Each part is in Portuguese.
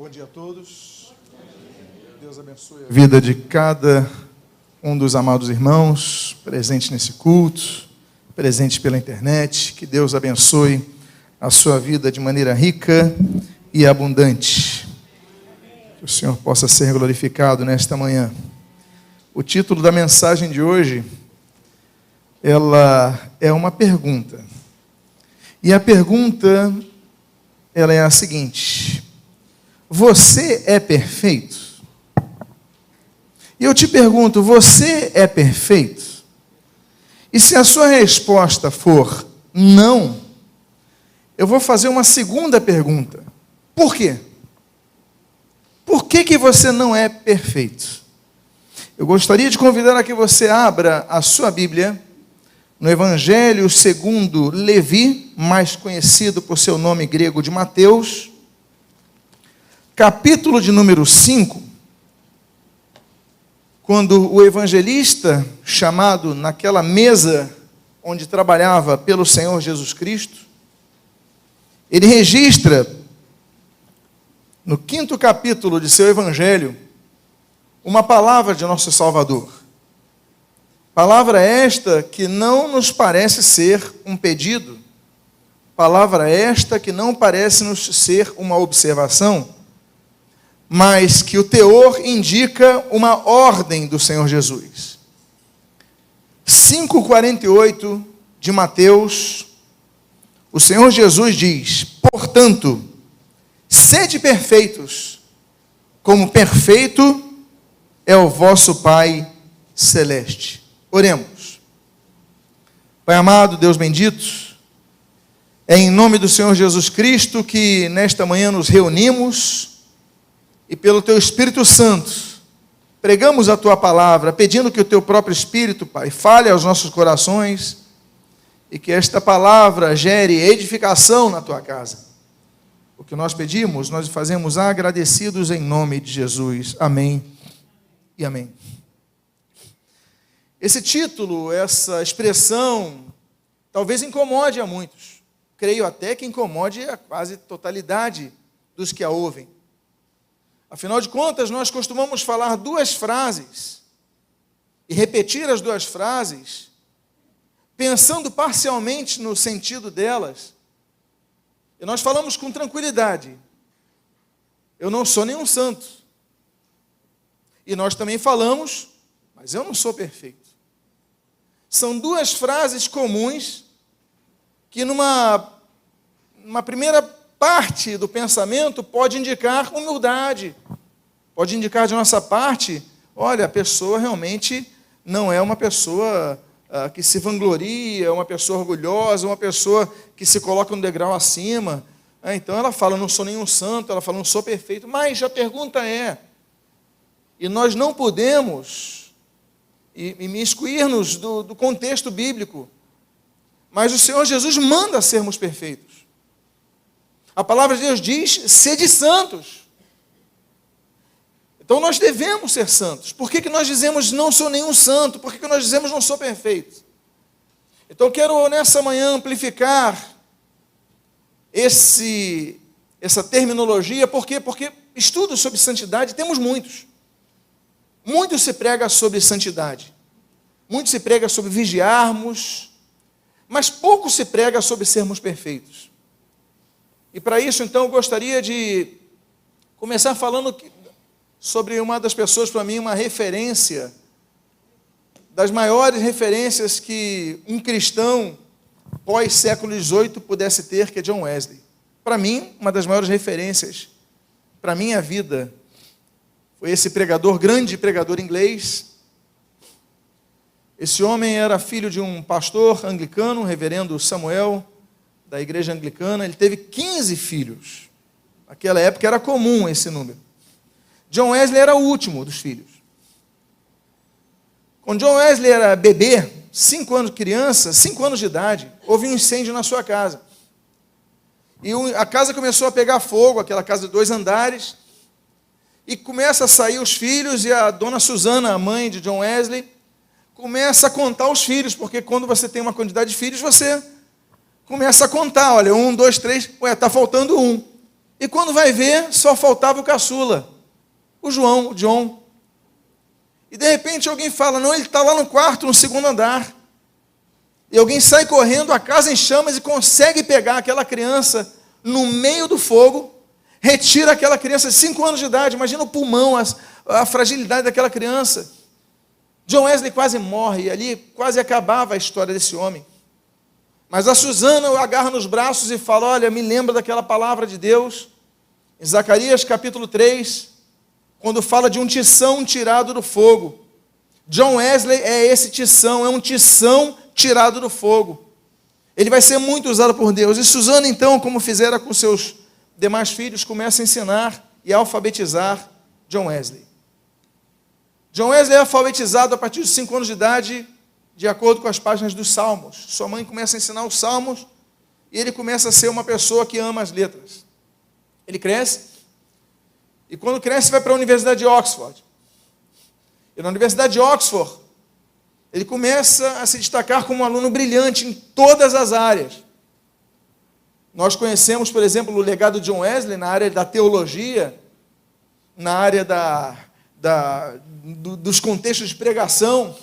Bom dia a todos. Deus abençoe a vida de cada um dos amados irmãos presentes nesse culto, presentes pela internet. Que Deus abençoe a sua vida de maneira rica e abundante. Que o Senhor possa ser glorificado nesta manhã. O título da mensagem de hoje, ela é uma pergunta. E a pergunta, ela é a seguinte: você é perfeito? E eu te pergunto, você é perfeito? E se a sua resposta for não, eu vou fazer uma segunda pergunta. Por quê? Por que você não é perfeito? Eu gostaria de convidar a que você abra a sua Bíblia no Evangelho segundo Levi, mais conhecido por seu nome grego de Mateus, capítulo de número 5, quando o evangelista, chamado naquela mesa onde trabalhava pelo Senhor Jesus Cristo, ele registra, no 5º capítulo de seu evangelho, uma palavra de nosso Salvador. Palavra esta que não nos parece ser um pedido, palavra esta que não parece nos ser uma observação, mas que o teor indica uma ordem do Senhor Jesus. 5:48 de Mateus, o Senhor Jesus diz: portanto, sede perfeitos, como perfeito é o vosso Pai celeste. Oremos. Pai amado, Deus bendito, é em nome do Senhor Jesus Cristo que nesta manhã nos reunimos e pelo Teu Espírito Santo pregamos a Tua palavra, pedindo que o Teu próprio Espírito, Pai, fale aos nossos corações e que esta palavra gere edificação na Tua casa. O que nós pedimos, nós fazemos agradecidos em nome de Jesus. Amém e amém. Esse título, essa expressão, talvez incomode a muitos. Creio até que incomode a quase totalidade dos que a ouvem. Afinal de contas, nós costumamos falar duas frases e repetir as duas frases, pensando parcialmente no sentido delas. E nós falamos com tranquilidade: eu não sou nenhum santo. E nós também falamos: mas eu não sou perfeito. São duas frases comuns que numa primeira parte do pensamento pode indicar humildade, pode indicar de nossa parte: olha, a pessoa realmente não é uma pessoa que se vangloria, uma pessoa orgulhosa, uma pessoa que se coloca um degrau acima. Então ela fala: não sou nenhum santo, ela fala: não sou perfeito. Mas a pergunta é, e nós não podemos imiscuir-nos do contexto bíblico, mas o Senhor Jesus manda sermos perfeitos. A palavra de Deus diz: sede santos. Então nós devemos ser santos. Por que nós dizemos não sou nenhum santo? Por que nós dizemos não sou perfeito? Então eu quero nessa manhã amplificar essa terminologia. Por quê? Porque estudos sobre santidade temos muitos. Muito se prega sobre santidade. Muito se prega sobre vigiarmos. Mas pouco se prega sobre sermos perfeitos. E para isso, então, eu gostaria de começar falando sobre uma das pessoas, para mim, uma referência, das maiores referências que um cristão pós-século XVIII pudesse ter, que é John Wesley. Para mim, uma das maiores referências para a minha vida foi esse pregador, grande pregador inglês. Esse homem era filho de um pastor anglicano, o reverendo Samuel, da igreja anglicana. Ele teve 15 filhos. Naquela época era comum esse número. John Wesley era o último dos filhos. Quando John Wesley era bebê, 5 anos criança, 5 anos de idade, houve um incêndio na sua casa. E a casa começou a pegar fogo, aquela casa de 2 andares, e começa a sair os filhos, e a dona Susana, a mãe de John Wesley, começa a contar os filhos, porque quando você tem uma quantidade de filhos, você começa a contar: olha, 1, 2, 3, está faltando um. E quando vai ver, só faltava o caçula, o João, o John. E de repente alguém fala, não, ele está lá no quarto, no segundo andar. E alguém sai correndo, a casa em chamas, e consegue pegar aquela criança no meio do fogo, retira aquela criança de 5 anos de idade, imagina o pulmão, a fragilidade daquela criança. John Wesley quase morre, e ali quase acabava a história desse homem. Mas a Susana o agarra nos braços e fala, olha, me lembra daquela palavra de Deus, em Zacarias capítulo 3, quando fala de um tição tirado do fogo. John Wesley é esse tição, é um tição tirado do fogo. Ele vai ser muito usado por Deus. E Susana, então, como fizera com seus demais filhos, começa a ensinar e a alfabetizar John Wesley. John Wesley é alfabetizado a partir de 5 anos de idade, de acordo com as páginas dos Salmos. Sua mãe começa a ensinar os Salmos e ele começa a ser uma pessoa que ama as letras. Ele cresce e quando cresce vai para a Universidade de Oxford. E na Universidade de Oxford ele começa a se destacar como um aluno brilhante em todas as áreas. Nós conhecemos, por exemplo, o legado de John Wesley na área da teologia, na área dos contextos de pregação.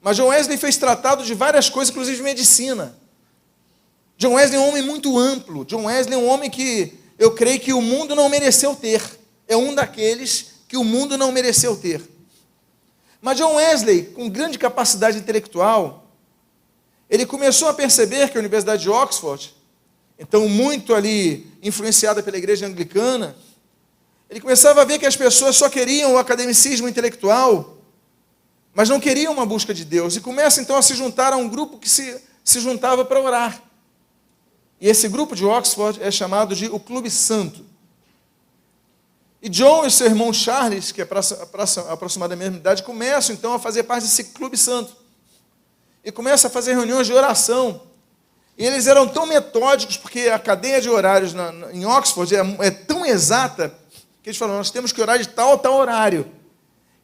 Mas John Wesley fez tratado de várias coisas, inclusive medicina. John Wesley é um homem muito amplo. John Wesley é um homem que eu creio que o mundo não mereceu ter. É um daqueles que o mundo não mereceu ter. Mas John Wesley, com grande capacidade intelectual, ele começou a perceber que a Universidade de Oxford, então muito ali influenciada pela igreja anglicana, ele começava a ver que as pessoas só queriam o academicismo intelectual, mas não queriam uma busca de Deus. E começa então a se juntar a um grupo que se juntava para orar. E esse grupo de Oxford é chamado de o Clube Santo. E John e seu irmão Charles, que é aproximadamente da mesma idade, começam então a fazer parte desse Clube Santo. E começam a fazer reuniões de oração. E eles eram tão metódicos, porque a cadeia de horários em Oxford é tão exata, que eles falam, nós temos que orar de tal a tal horário.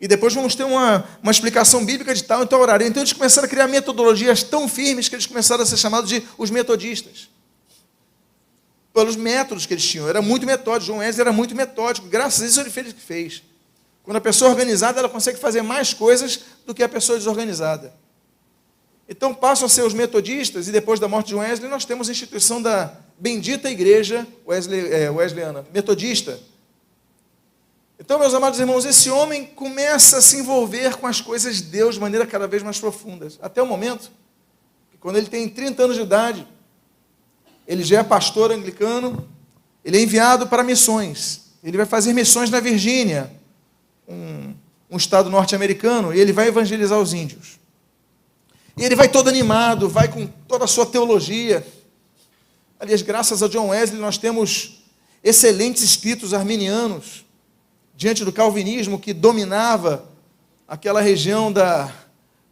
E depois vamos ter uma explicação bíblica de tal e tal horário. Então eles começaram a criar metodologias tão firmes que eles começaram a ser chamados de os metodistas. Pelos métodos que eles tinham. Era muito metódico. John Wesley era muito metódico. Graças a isso ele fez o que fez. Quando a pessoa é organizada, ela consegue fazer mais coisas do que a pessoa desorganizada. Então passam a ser os metodistas, e depois da morte de John Wesley, nós temos a instituição da bendita igreja wesleyana, metodista. Então, meus amados irmãos, esse homem começa a se envolver com as coisas de Deus de maneira cada vez mais profunda. Até o momento, que quando ele tem 30 anos de idade, ele já é pastor anglicano, ele é enviado para missões. Ele vai fazer missões na Virgínia, um estado norte-americano, e ele vai evangelizar os índios. E ele vai todo animado, vai com toda a sua teologia. Aliás, graças a John Wesley, nós temos excelentes escritos arminianos, diante do calvinismo que dominava aquela região da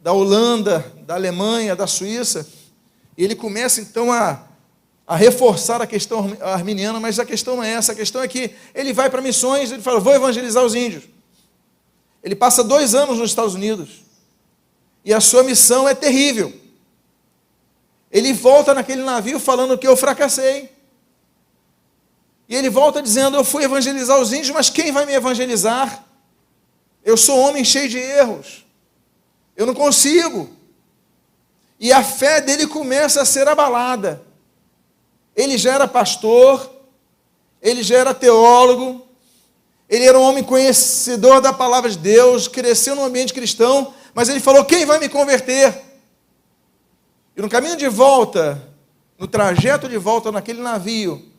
Holanda, da Alemanha, da Suíça. E ele começa então a reforçar a questão arminiana, mas a questão não é essa, a questão é que ele vai para missões, ele fala, vou evangelizar os índios. Ele passa 2 anos nos Estados Unidos, e a sua missão é terrível. Ele volta naquele navio falando que eu fracassei. E ele volta dizendo, eu fui evangelizar os índios, mas quem vai me evangelizar? Eu sou um homem cheio de erros. Eu não consigo. E a fé dele começa a ser abalada. Ele já era pastor, ele já era teólogo, ele era um homem conhecedor da palavra de Deus, cresceu num ambiente cristão, mas ele falou, quem vai me converter? E no caminho de volta, no trajeto de volta naquele navio,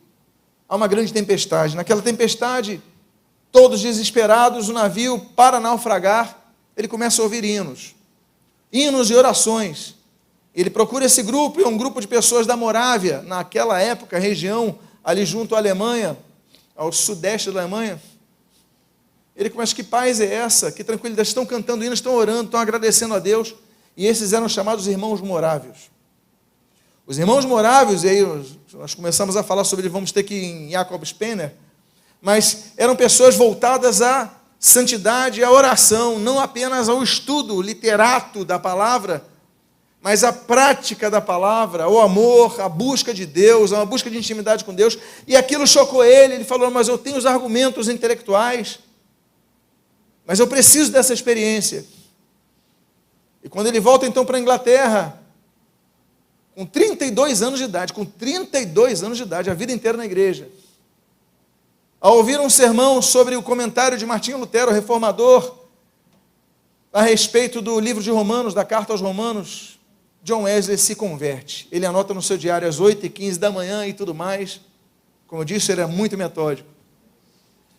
há uma grande tempestade. Naquela tempestade, todos desesperados, o navio para naufragar, ele começa a ouvir hinos e orações. Ele procura esse grupo, é um grupo de pessoas da Morávia, naquela época, região ali junto à Alemanha, ao sudeste da Alemanha. Ele começa, que paz é essa? Que tranquilidade, estão cantando hinos, estão orando, estão agradecendo a Deus. E esses eram chamados irmãos morávios. Os irmãos morávios, e aí nós começamos a falar sobre ele, vamos ter que ir em Jacob Spener, mas eram pessoas voltadas à santidade e à oração, não apenas ao estudo literato da palavra, mas a prática da palavra, o amor, a busca de Deus, a busca de intimidade com Deus, e aquilo chocou ele falou, mas eu tenho os argumentos intelectuais, mas eu preciso dessa experiência. E quando ele volta então para a Inglaterra, com 32 anos de idade, a vida inteira na igreja, ao ouvir um sermão sobre o comentário de Martinho Lutero, o reformador, a respeito do livro de Romanos, da carta aos Romanos, John Wesley se converte. Ele anota no seu diário às 8h15 da manhã e tudo mais. Como eu disse, ele é muito metódico.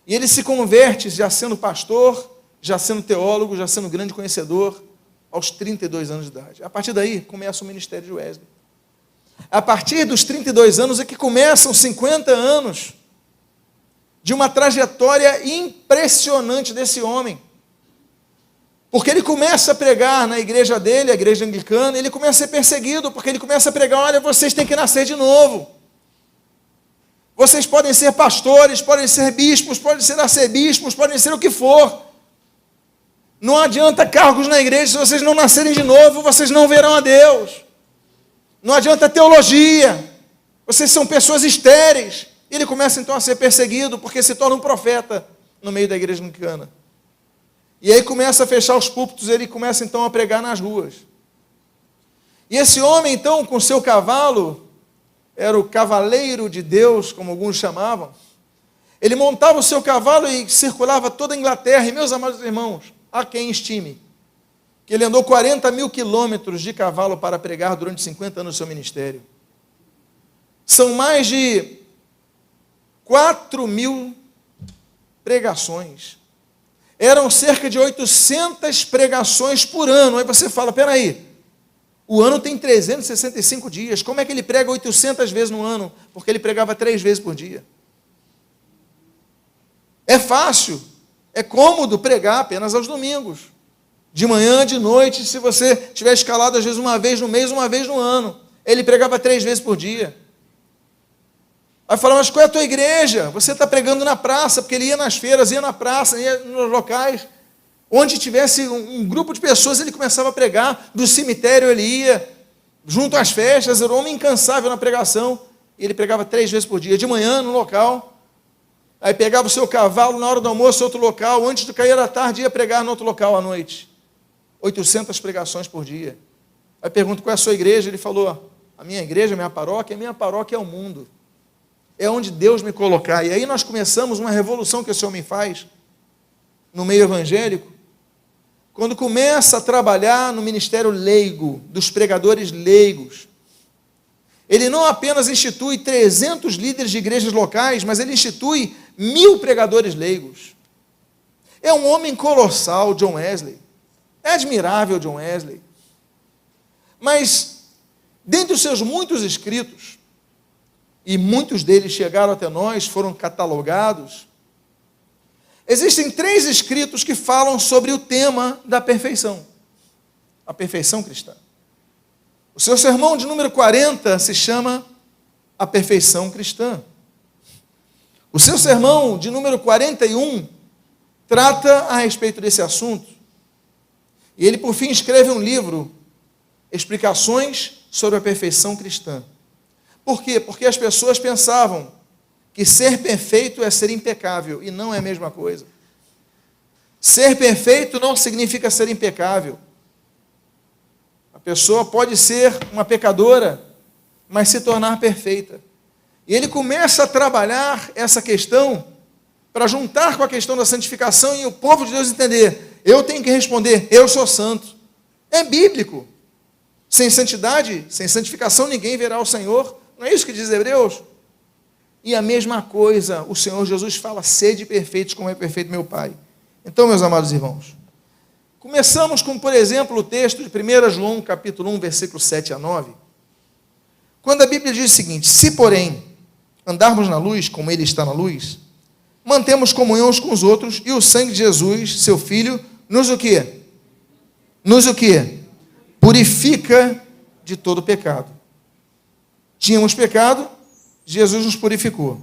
E ele se converte já sendo pastor, já sendo teólogo, já sendo grande conhecedor, aos 32 anos de idade. A partir daí, começa o ministério de Wesley. A partir dos 32 anos é que começam 50 anos de uma trajetória impressionante desse homem. Porque ele começa a pregar na igreja dele, a igreja anglicana, ele começa a ser perseguido, porque ele começa a pregar, olha, vocês têm que nascer de novo. Vocês podem ser pastores, podem ser bispos, podem ser arcebispos, podem ser o que for. Não adianta cargos na igreja, se vocês não nascerem de novo, vocês não verão a Deus. Não adianta teologia, vocês são pessoas estéreis. Ele começa então a ser perseguido, porque se torna um profeta no meio da igreja anglicana. E aí começa a fechar os púlpitos, ele começa então a pregar nas ruas. E esse homem então, com seu cavalo, era o cavaleiro de Deus, como alguns chamavam, ele montava o seu cavalo e circulava toda a Inglaterra. E meus amados irmãos, há quem estime que ele andou 40 mil quilômetros de cavalo para pregar durante 50 anos do seu ministério. São mais de 4.000 pregações. Eram cerca de 800 pregações por ano. Aí você fala, peraí, o ano tem 365 dias, como é que ele prega 800 vezes no ano? Porque ele pregava 3 vezes por dia. É fácil, é cômodo pregar apenas aos domingos. De manhã, de noite, se você tiver escalado às vezes uma vez no mês, uma vez no ano. Ele pregava 3 vezes por dia. Aí fala, mas qual é a tua igreja? Você está pregando na praça, porque ele ia nas feiras, ia na praça, ia nos locais. Onde tivesse um grupo de pessoas, ele começava a pregar. Do cemitério ele ia, junto às festas, era um homem incansável na pregação. E ele pregava 3 vezes por dia, de manhã, no local. Aí pegava o seu cavalo, na hora do almoço, outro local. Antes de cair à tarde, ia pregar no outro local à noite. 800 pregações por dia. Aí pergunto, qual é a sua igreja? Ele falou, a minha igreja, a minha paróquia é o mundo. É onde Deus me colocar. E aí nós começamos uma revolução que esse homem faz no meio evangélico, quando começa a trabalhar no ministério leigo, dos pregadores leigos. Ele não apenas institui 300 líderes de igrejas locais, mas ele institui 1000 pregadores leigos. É um homem colossal, John Wesley. É admirável, John Wesley. Mas, dentre os seus muitos escritos, e muitos deles chegaram até nós, foram catalogados, existem 3 escritos que falam sobre o tema da perfeição, a perfeição cristã. O seu sermão de número 40 se chama A Perfeição Cristã. O seu sermão de número 41 trata a respeito desse assunto. E ele, por fim, escreve um livro, Explicações sobre a Perfeição Cristã. Por quê? Porque as pessoas pensavam que ser perfeito é ser impecável, e não é a mesma coisa. Ser perfeito não significa ser impecável. A pessoa pode ser uma pecadora, mas se tornar perfeita. E ele começa a trabalhar essa questão para juntar com a questão da santificação e o povo de Deus entender, eu tenho que responder, eu sou santo. É bíblico. Sem santidade, sem santificação, ninguém verá o Senhor. Não é isso que diz Hebreus? E a mesma coisa, o Senhor Jesus fala, sede perfeitos como é perfeito meu Pai. Então, meus amados irmãos, começamos com, por exemplo, o texto de 1 João, capítulo 1, versículo 7 a 9, quando a Bíblia diz o seguinte, se, porém, andarmos na luz, como Ele está na luz, mantemos comunhão uns com os outros, e o sangue de Jesus, seu Filho, nos o quê? Nos o quê? Purifica de todo pecado. Tínhamos pecado, Jesus nos purificou.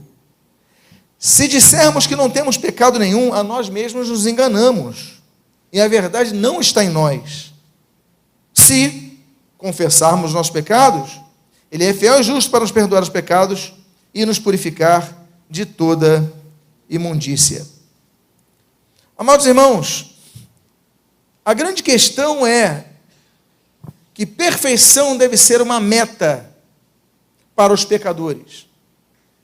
Se dissermos que não temos pecado nenhum, a nós mesmos nos enganamos, e a verdade não está em nós. Se confessarmos nossos pecados, Ele é fiel e justo para nos perdoar os pecados e nos purificar de toda imundícia. Amados irmãos, a grande questão é que perfeição deve ser uma meta para os pecadores.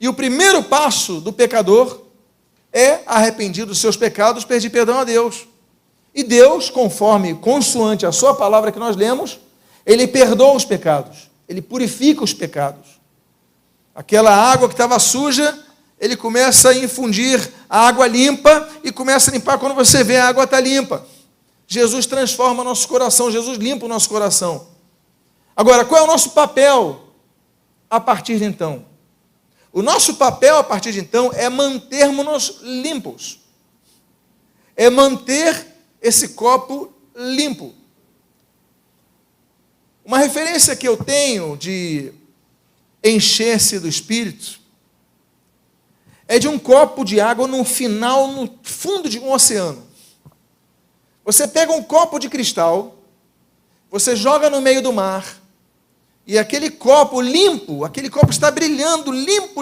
E o primeiro passo do pecador é, arrependido dos seus pecados, pedir perdão a Deus. E Deus, consoante a sua palavra que nós lemos, Ele perdoa os pecados, Ele purifica os pecados. Aquela água que estava suja, Ele começa a infundir a água limpa e começa a limpar. Quando você vê, a água está limpa. Jesus transforma o nosso coração, Jesus limpa o nosso coração. Agora, qual é o nosso papel a partir de então? O nosso papel a partir de então é mantermos-nos limpos. É manter esse copo limpo. Uma referência que eu tenho de encher-se do Espírito é de um copo de água no fundo de um oceano. Você pega um copo de cristal, você joga no meio do mar, e aquele copo limpo, aquele copo está brilhando, limpo.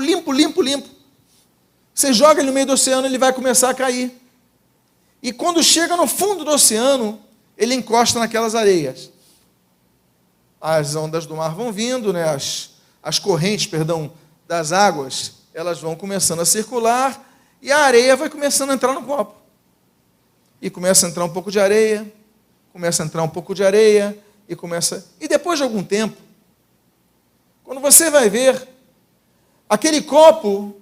Você joga ele no meio do oceano, ele vai começar a cair. E quando chega no fundo do oceano, ele encosta naquelas areias. As ondas do mar vão vindo, né? As correntes, das águas, elas vão começando a circular, e a areia vai começando a entrar no copo. E começa a entrar um pouco de areia, e depois de algum tempo, quando você vai ver, aquele copo,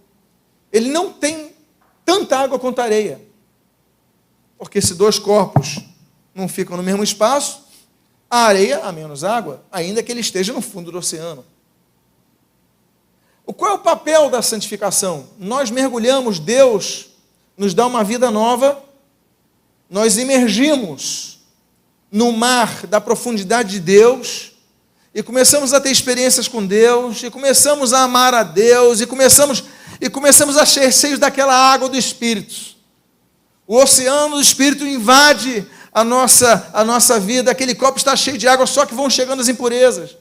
ele não tem tanta água quanto areia. Porque se dois corpos não ficam no mesmo espaço, a areia há menos água, ainda que ele esteja no fundo do oceano. Qual é o papel da santificação? Nós mergulhamos, Deus nos dá uma vida nova, nós imergimos no mar da profundidade de Deus, e começamos a ter experiências com Deus, e começamos a amar a Deus, e começamos a ser cheios daquela água do Espírito. O oceano do Espírito invade a nossa vida, aquele copo está cheio de água, só que vão chegando as impurezas.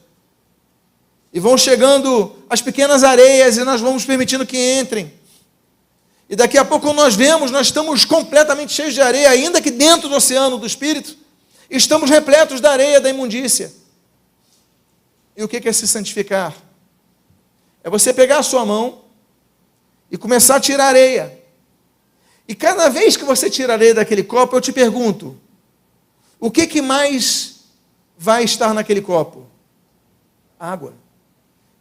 E vão chegando as pequenas areias, e nós vamos permitindo que entrem. E daqui a pouco, quando nós vemos, nós estamos completamente cheios de areia, ainda que dentro do oceano do Espírito, estamos repletos da areia, da imundícia. E o que é se santificar? É você pegar a sua mão e começar a tirar areia. E cada vez que você tira areia daquele copo, eu te pergunto, o que mais vai estar naquele copo? Água.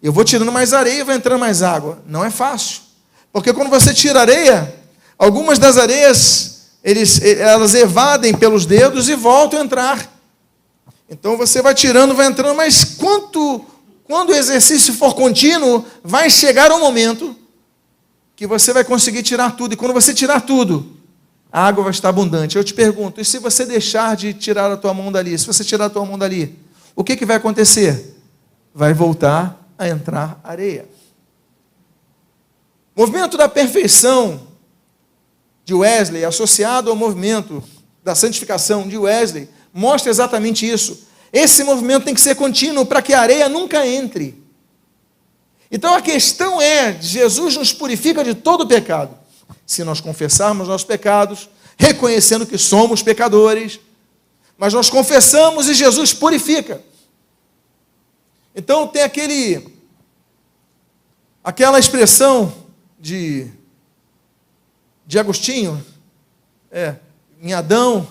Eu vou tirando mais areia e vai entrando mais água. Não é fácil. Porque quando você tira areia, algumas das areias, elas evadem pelos dedos e voltam a entrar. Então você vai tirando, vai entrando, mas quando o exercício for contínuo, vai chegar um momento que você vai conseguir tirar tudo. E quando você tirar tudo, a água vai estar abundante. Eu te pergunto, e se você deixar de tirar a tua mão dali? Se você tirar a tua mão dali, o que vai acontecer? Vai voltar a entrar areia. O movimento da perfeição de Wesley, associado ao movimento da santificação de Wesley, mostra exatamente isso. Esse movimento tem que ser contínuo para que a areia nunca entre. Então a questão é, Jesus nos purifica de todo pecado. Se nós confessarmos nossos pecados, reconhecendo que somos pecadores, mas nós confessamos e Jesus purifica. Então tem aquela expressão de Agostinho, em Adão,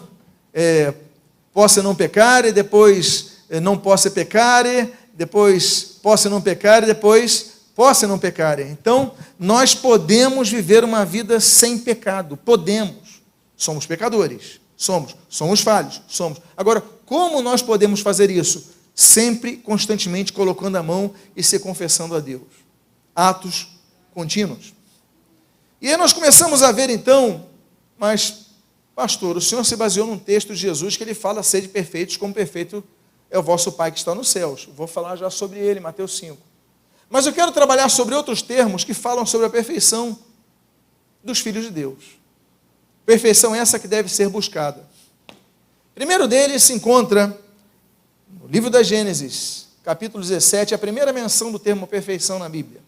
possa não pecar, e depois não possa pecar, depois possa não pecar, e depois possa não pecar. Então, nós podemos viver uma vida sem pecado, podemos. Somos pecadores, somos falhos, Agora, como nós podemos fazer isso? Sempre, constantemente, colocando a mão e se confessando a Deus. Atos contínuos. E aí nós começamos a ver, então, mas, pastor, o senhor se baseou num texto de Jesus que ele fala, sede perfeitos, como perfeito é o vosso Pai que está nos céus. Vou falar já sobre ele, Mateus 5. Mas eu quero trabalhar sobre outros termos que falam sobre a perfeição dos filhos de Deus. Perfeição essa que deve ser buscada. Primeiro deles se encontra no livro da Gênesis, capítulo 17, é a primeira menção do termo perfeição na Bíblia.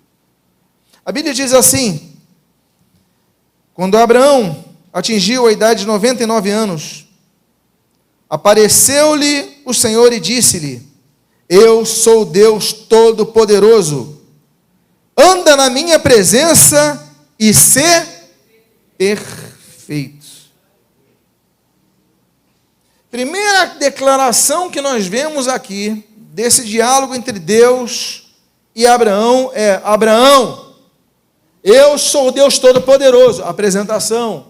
A Bíblia diz assim: quando Abraão atingiu a idade de 99 anos, apareceu-lhe o Senhor e disse-lhe: eu sou Deus Todo-Poderoso, anda na minha presença e sê perfeito. Primeira declaração que nós vemos aqui, desse diálogo entre Deus e Abraão, é: Abraão, eu sou o Deus Todo-Poderoso. Apresentação.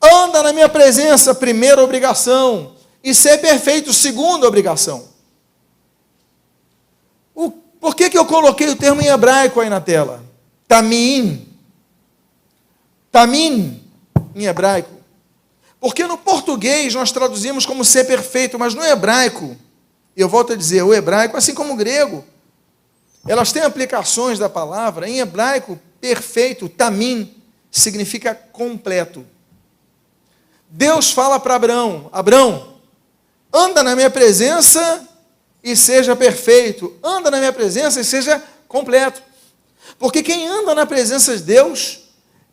Anda na minha presença, primeira obrigação. E ser perfeito, segunda obrigação. Por que eu coloquei o termo em hebraico aí na tela? Tamim. Tamim, em hebraico. Porque no português nós traduzimos como ser perfeito, mas no hebraico, eu volto a dizer, o hebraico, assim como o grego, elas têm aplicações da palavra. Em hebraico, perfeito, tamim, significa completo. Deus fala para Abraão: Abraão, anda na minha presença e seja perfeito. Anda na minha presença e seja completo. Porque quem anda na presença de Deus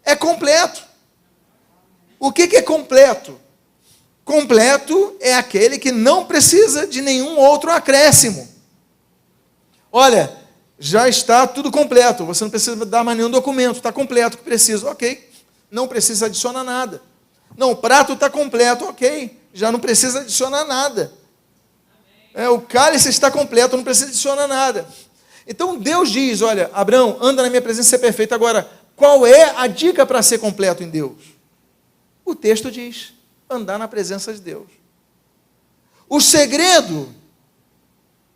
é completo. O que é completo? Completo é aquele que não precisa de nenhum outro acréscimo. Olha, já está tudo completo, você não precisa dar mais nenhum documento, está completo o que precisa, ok, não precisa adicionar nada. Não, o prato está completo, ok, já não precisa adicionar nada. O cálice está completo, não precisa adicionar nada. Então Deus diz: olha, Abraão, anda na minha presença e ser perfeito. Agora, qual é a dica para ser completo em Deus? O texto diz: andar na presença de Deus. O segredo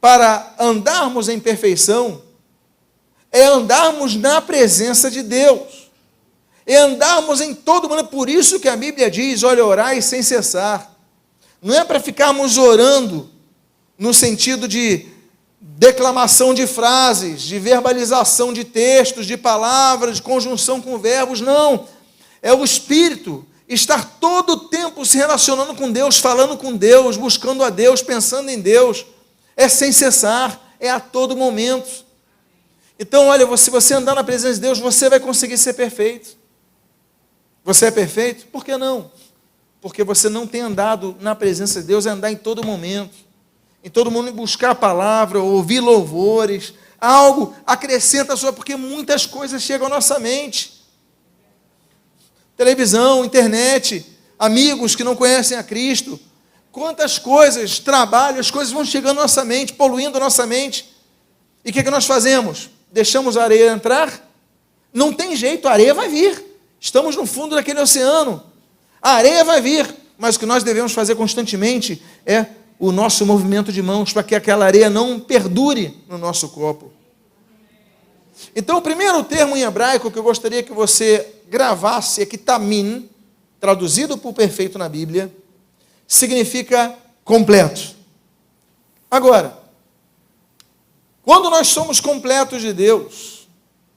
para andarmos em perfeição é andarmos na presença de Deus. É andarmos em todo mundo. Por isso que a Bíblia diz: olha, orai sem cessar. Não é para ficarmos orando no sentido de declamação de frases, de verbalização de textos, de palavras, de conjunção com verbos, não. É o Espírito estar todo o tempo se relacionando com Deus, falando com Deus, buscando a Deus, pensando em Deus. É sem cessar, é a todo momento. Então, olha, se você andar na presença de Deus, você vai conseguir ser perfeito. Você é perfeito? Por que não? Porque você não tem andado na presença de Deus, é andar em todo momento. Em todo momento buscar a palavra, ouvir louvores, algo acrescenta a sua, porque muitas coisas chegam à nossa mente. Televisão, internet, amigos que não conhecem a Cristo, quantas coisas, trabalho, as coisas vão chegando à nossa mente, poluindo a nossa mente. E o que nós fazemos? Deixamos a areia entrar? Não tem jeito, a areia vai vir. Estamos no fundo daquele oceano. A areia vai vir, mas o que nós devemos fazer constantemente é o nosso movimento de mãos, para que aquela areia não perdure no nosso copo. Então, o primeiro termo em hebraico que eu gostaria que você gravasse é que tamim, traduzido por perfeito na Bíblia, significa completo. Agora, quando nós somos completos de Deus,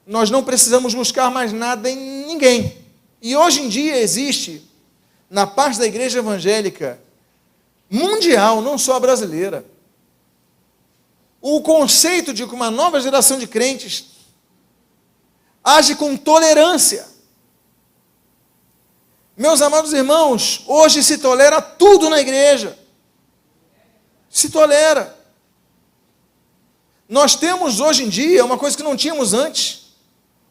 nós não precisamos buscar mais nada em ninguém. E hoje em dia existe, na parte da igreja evangélica mundial, não só brasileira, o conceito de que uma nova geração de crentes age com tolerância. Meus amados irmãos, hoje se tolera tudo na igreja. Se tolera. Nós temos hoje em dia, uma coisa que não tínhamos antes,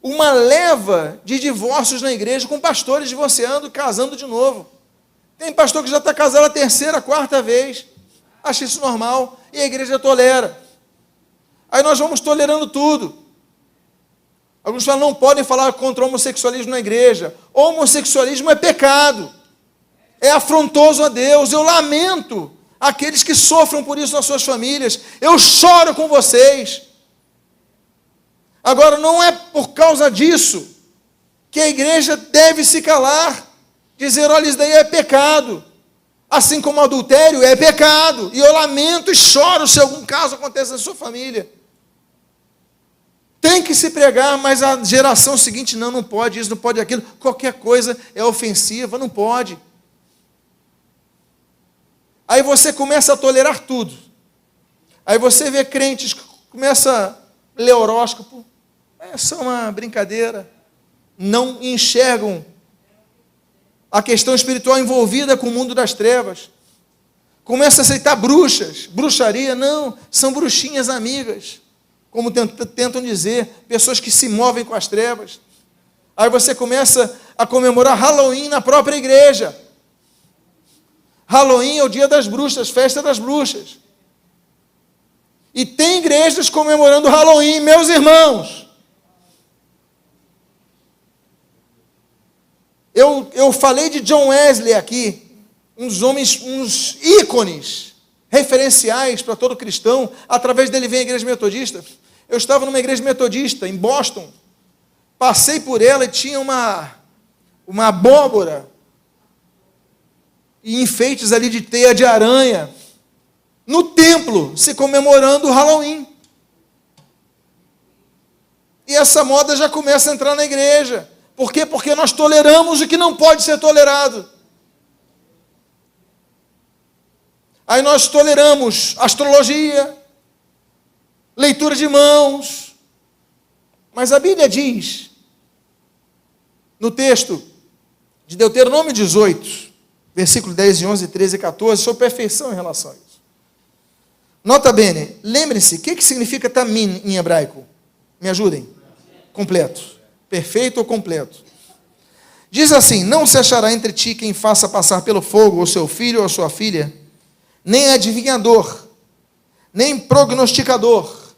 uma leva de divórcios na igreja, com pastores divorciando e casando de novo. Tem pastor que já está casado a terceira, quarta vez, acha isso normal, e a igreja tolera. Aí nós vamos tolerando tudo. Alguns falam, não podem falar contra o homossexualismo na igreja. Homossexualismo é pecado, é afrontoso a Deus. Eu lamento aqueles que sofram por isso nas suas famílias. Eu choro com vocês. Agora, não é por causa disso que a igreja deve se calar, dizer, olha, isso daí é pecado. Assim como o adultério é pecado. E eu lamento e choro se algum caso aconteça na sua família. Tem que se pregar, mas a geração seguinte, não pode isso, não pode aquilo. Qualquer coisa é ofensiva, não pode. Aí você começa a tolerar tudo. Aí você vê crentes que começam a ler horóscopo, é só uma brincadeira, não enxergam a questão espiritual envolvida com o mundo das trevas, começa a aceitar bruxas, bruxaria, não, são bruxinhas amigas, como tentam dizer, pessoas que se movem com as trevas. Aí você começa a comemorar Halloween na própria igreja. Halloween é o dia das bruxas, festa das bruxas. E tem igrejas comemorando Halloween, meus irmãos. Eu falei de John Wesley aqui, uns homens, uns ícones referenciais para todo cristão. Através dele vem a igreja metodista. Eu estava numa igreja metodista em Boston, passei por ela e tinha uma abóbora e enfeites ali de teia de aranha no templo, se comemorando o Halloween. E essa moda já começa a entrar na igreja. Por quê? Porque nós toleramos o que não pode ser tolerado. Aí nós toleramos astrologia, leitura de mãos. Mas a Bíblia diz, no texto de Deuteronômio 18, versículo 10 e 11, 13 e 14, sobre perfeição em relação a isso. Nota bene, lembre-se, o que significa tamim em hebraico? Me ajudem. Completo. Perfeito ou completo. Diz assim: não se achará entre ti quem faça passar pelo fogo o seu filho ou a sua filha, nem adivinhador, nem prognosticador,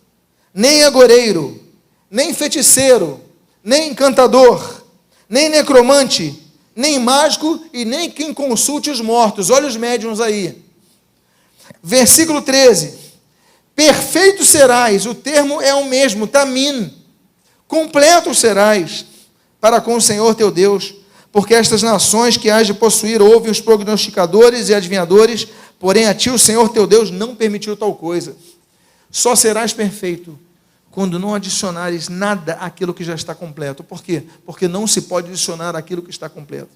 nem agoreiro, nem feiticeiro, nem encantador, nem necromante, nem mágico e nem quem consulte os mortos. Olha os médiuns aí. Versículo 13. Perfeito serás, o termo é o mesmo, tamim. Completo serás para com o Senhor teu Deus, porque estas nações que hás de possuir ouvem os prognosticadores e adivinhadores, porém a ti o Senhor teu Deus não permitiu tal coisa. Só serás perfeito quando não adicionares nada àquilo que já está completo. Por quê? Porque não se pode adicionar àquilo que está completo.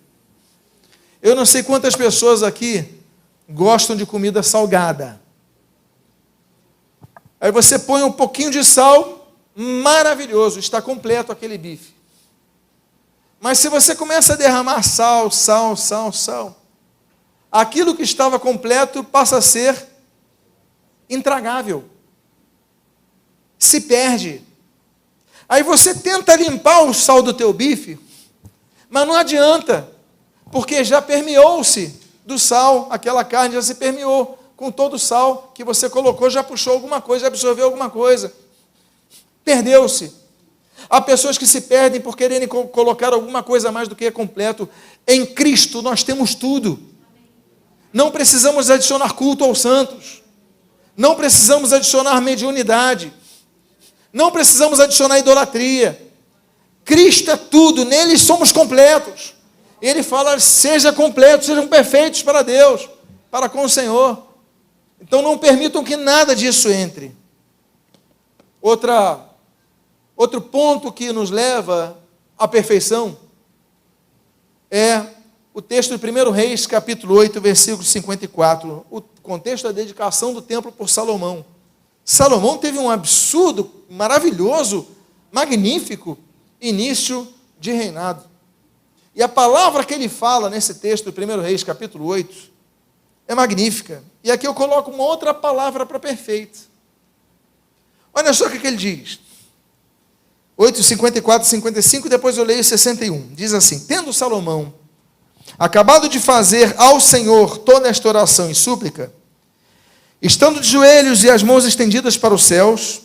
Eu não sei quantas pessoas aqui gostam de comida salgada. Aí você põe um pouquinho de sal, maravilhoso, está completo aquele bife. Mas se você começa a derramar sal, aquilo que estava completo passa a ser intragável. Se perde. Aí você tenta limpar o sal do teu bife, mas não adianta, porque já permeou-se do sal, aquela carne já se permeou com todo o sal que você colocou, já puxou alguma coisa, já absorveu alguma coisa. Perdeu-se. Há pessoas que se perdem por quererem colocar alguma coisa a mais do que é completo. Em Cristo nós temos tudo. Não precisamos adicionar culto aos santos. Não precisamos adicionar mediunidade. Não precisamos adicionar idolatria. Cristo é tudo, nele somos completos. Ele fala, seja completo, sejam perfeitos para Deus, para com o Senhor. Então não permitam que nada disso entre. Outro ponto que nos leva à perfeição é o texto de 1 Reis, capítulo 8, versículo 54. O contexto da dedicação do templo por Salomão. Salomão teve um absurdo, maravilhoso, magnífico início de reinado. E a palavra que ele fala nesse texto do 1 Reis, capítulo 8, é magnífica. E aqui eu coloco uma outra palavra para perfeito. Olha só o que ele diz. 8, 54, 55, depois eu leio 61. Diz assim: tendo Salomão acabado de fazer ao Senhor toda esta oração e súplica, estando de joelhos e as mãos estendidas para os céus,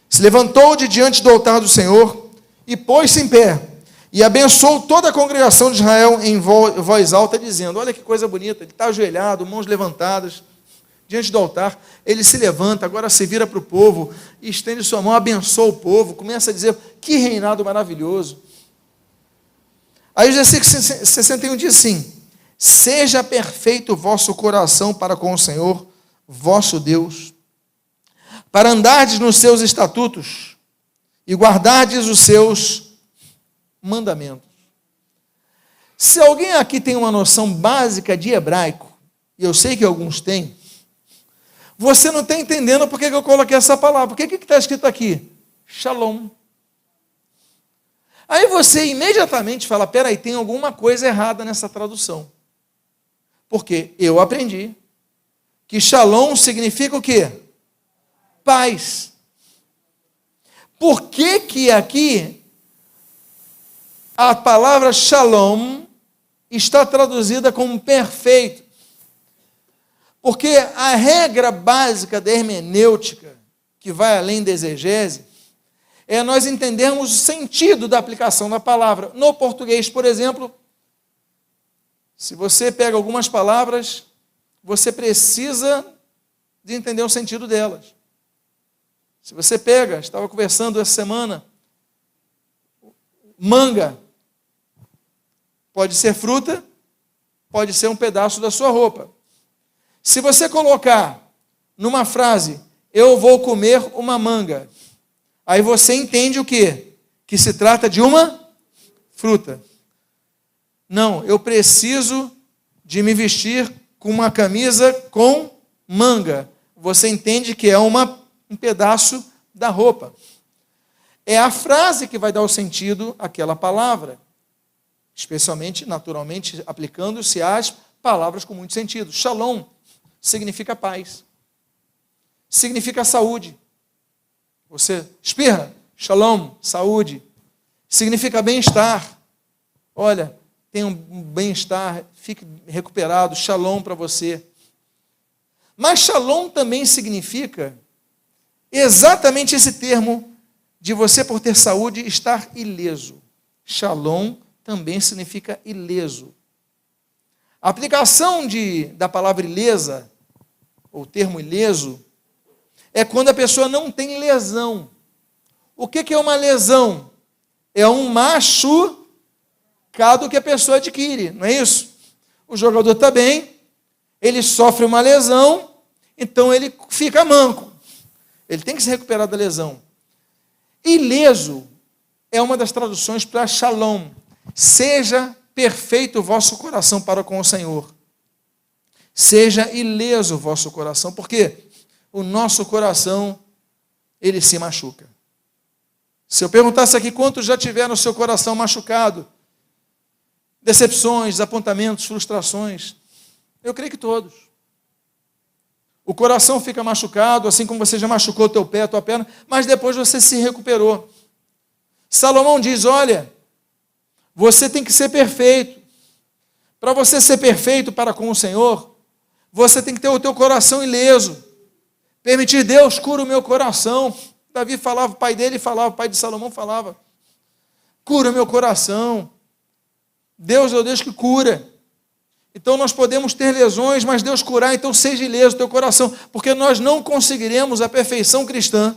se levantou de diante do altar do Senhor e pôs-se em pé, e abençoou toda a congregação de Israel em voz alta, dizendo, olha que coisa bonita, ele está ajoelhado, mãos levantadas, diante do altar, ele se levanta, agora se vira para o povo, e estende sua mão, abençoa o povo, começa a dizer, que reinado maravilhoso. Aí o versículo 61 diz assim, seja perfeito o vosso coração para com o Senhor, vosso Deus, para andardes nos seus estatutos, e guardardes os seus mandamentos. Se alguém aqui tem uma noção básica de hebraico, e eu sei que alguns têm, Você não está entendendo por que eu coloquei essa palavra. Por que está escrito aqui? Shalom. Aí você imediatamente fala, peraí, tem alguma coisa errada nessa tradução. Porque eu aprendi que shalom significa o quê? Paz. Por que que aqui a palavra shalom está traduzida como perfeito? Porque a regra básica da hermenêutica, que vai além da exegese, é nós entendermos o sentido da aplicação da palavra. No português, por exemplo, se você pega algumas palavras, você precisa de entender o sentido delas. Se você pega, estava conversando essa semana, manga, pode ser fruta, pode ser um pedaço da sua roupa. Se você colocar numa frase, eu vou comer uma manga, aí você entende o quê? Que se trata de uma fruta. Não, eu preciso de me vestir com uma camisa com manga. Você entende que é um pedaço da roupa. É a frase que vai dar o sentido àquela palavra. Especialmente, naturalmente, aplicando-se às palavras com muito sentido. Shalom significa paz. Significa saúde. Você espirra, shalom, saúde. Significa bem-estar. Olha, tenha um bem-estar, fique recuperado, shalom para você. Mas shalom também significa exatamente esse termo de você, por ter saúde, estar ileso. Shalom também significa ileso. A aplicação da palavra ilesa, ou termo ileso, é quando a pessoa não tem lesão. O que é uma lesão? É um machucado que a pessoa adquire, não é isso? O jogador está bem, ele sofre uma lesão, então ele fica manco. Ele tem que se recuperar da lesão. Ileso é uma das traduções para shalom. Seja perfeito o vosso coração para com o Senhor. Seja ileso o vosso coração, porque o nosso coração, ele se machuca. Se eu perguntasse aqui quantos já tiveram o seu coração machucado, decepções, desapontamentos, frustrações, eu creio que todos. O coração fica machucado, assim como você já machucou o teu pé, a tua perna, mas depois você se recuperou. Salomão diz, olha, você tem que ser perfeito. Para você ser perfeito para com o Senhor, você tem que ter o teu coração ileso. Permitir, Deus, cura o meu coração. Davi falava, o pai dele falava, o pai de Salomão falava, cura o meu coração. Deus é o Deus que cura. Então nós podemos ter lesões, mas Deus curar, então seja ileso o teu coração, porque nós não conseguiremos a perfeição cristã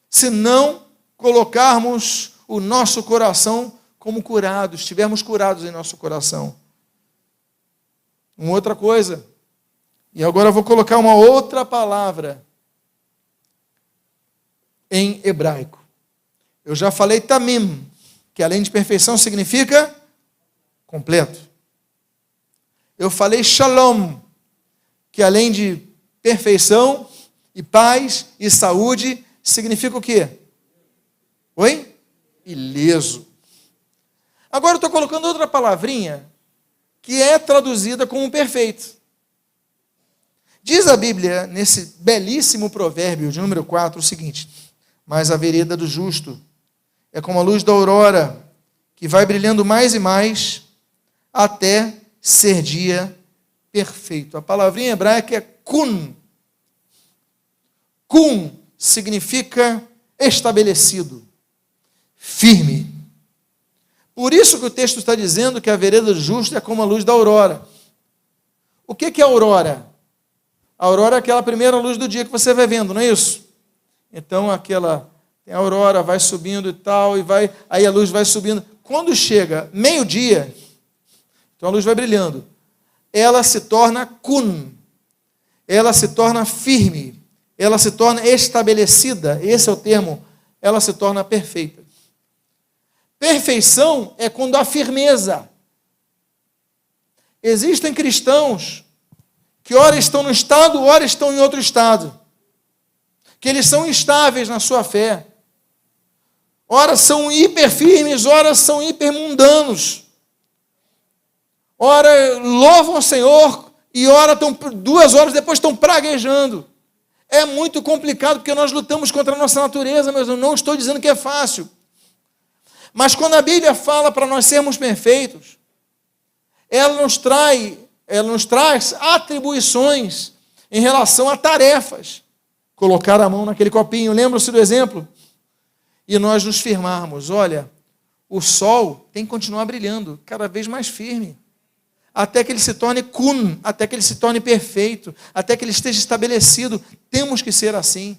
se não colocarmos o nosso coração como curados, estivermos curados em nosso coração. Uma outra coisa, e agora eu vou colocar uma outra palavra em hebraico. Eu já falei tamim, que além de perfeição significa completo. Eu falei shalom, que além de perfeição e paz e saúde, significa o quê? Oi? Ileso. Agora eu estou colocando outra palavrinha que é traduzida como perfeito. Diz a Bíblia, nesse belíssimo provérbio de número 4, o seguinte: mas a vereda do justo é como a luz da aurora, que vai brilhando mais e mais, até ser dia perfeito. A palavrinha hebraica é kun. Kun significa estabelecido, firme. Por isso que o texto está dizendo que a vereda do justo é como a luz da aurora. O que é aurora? A aurora é aquela primeira luz do dia que você vai vendo, não é isso? Então tem a aurora, vai subindo e tal, aí a luz vai subindo. Quando chega meio-dia, então a luz vai brilhando, ela se torna kun, ela se torna firme, ela se torna estabelecida, esse é o termo, ela se torna perfeita. Perfeição é quando há firmeza. Existem cristãos que ora estão no estado, ora estão em outro estado, que eles são instáveis na sua fé, ora são hiper firmes, ora são hiper mundanos, ora louvam o Senhor e ora 2 horas depois estão praguejando. É muito complicado porque nós lutamos contra a nossa natureza, mas eu não estou dizendo que é fácil. Mas quando a Bíblia fala para nós sermos perfeitos, ela nos traz atribuições em relação a tarefas. Colocar a mão naquele copinho, lembram-se do exemplo? E nós nos firmarmos, olha, o sol tem que continuar brilhando, cada vez mais firme, até que ele se torne kun, até que ele se torne perfeito, até que ele esteja estabelecido. Temos que ser assim.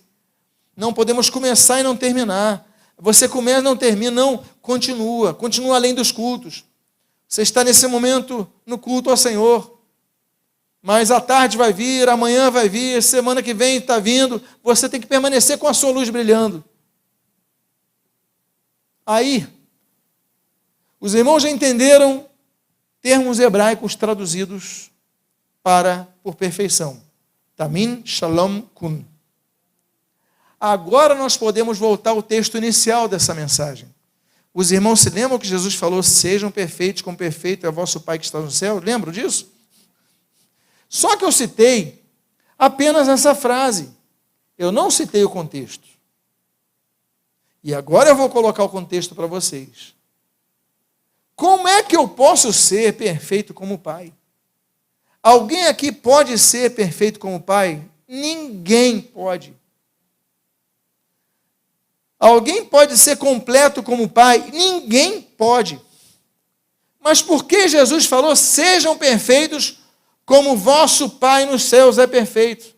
Não podemos começar e não terminar. Você começa e não termina, não, continua além dos cultos. Você está nesse momento no culto ao Senhor, mas à tarde vai vir, amanhã vai vir, semana que vem está vindo, você tem que permanecer com a sua luz brilhando. Aí, os irmãos já entenderam termos hebraicos traduzidos por perfeição. Tamin, Shalom, Kun. Agora nós podemos voltar ao texto inicial dessa mensagem. Os irmãos se lembram que Jesus falou, sejam perfeitos como perfeito é o vosso Pai que está no céu? Lembram disso? Só que eu citei apenas essa frase. Eu não citei o contexto. E agora eu vou colocar o contexto para vocês. Como é que eu posso ser perfeito como o Pai? Alguém aqui pode ser perfeito como o Pai? Ninguém pode. Alguém pode ser completo como o Pai? Ninguém pode. Mas por que Jesus falou, sejam perfeitos como o vosso Pai nos céus é perfeito?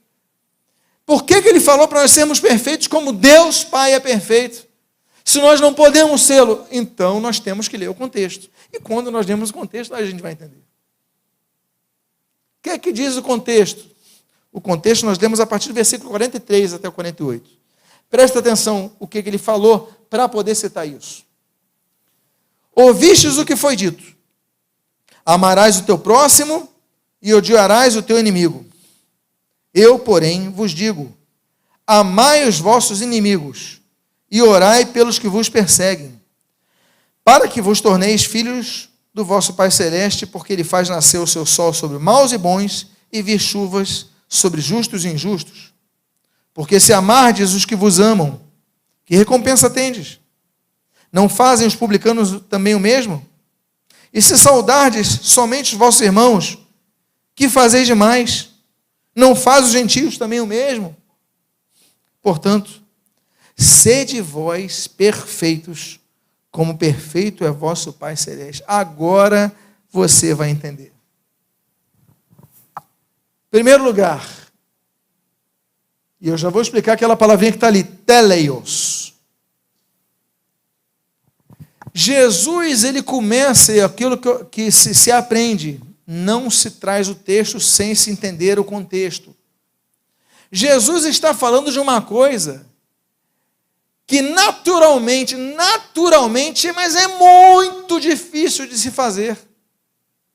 Por que ele falou para nós sermos perfeitos como Deus Pai é perfeito? Se nós não podemos sê-lo, então nós temos que ler o contexto. E quando nós lemos o contexto, a gente vai entender. O que é que diz o contexto? O contexto nós lemos a partir do versículo 43 até o 48. Presta atenção o que ele falou para poder citar isso. Ouvistes o que foi dito. Amarás o teu próximo e odiarás o teu inimigo. Eu, porém, vos digo, amai os vossos inimigos e orai pelos que vos perseguem, para que vos torneis filhos do vosso Pai Celeste, porque Ele faz nascer o seu sol sobre maus e bons e vir chuvas sobre justos e injustos. Porque se amardes os que vos amam, que recompensa tendes? Não fazem os publicanos também o mesmo? E se saudardes somente os vossos irmãos, que fazeis demais? Não faz os gentios também o mesmo? Portanto, sede vós perfeitos, como perfeito é vosso Pai Celeste. Agora você vai entender. Em primeiro lugar, e eu já vou explicar aquela palavrinha que está ali, teleios. Jesus, ele começa aquilo que se aprende, não se traz o texto sem se entender o contexto. Jesus está falando de uma coisa que naturalmente, mas é muito difícil de se fazer.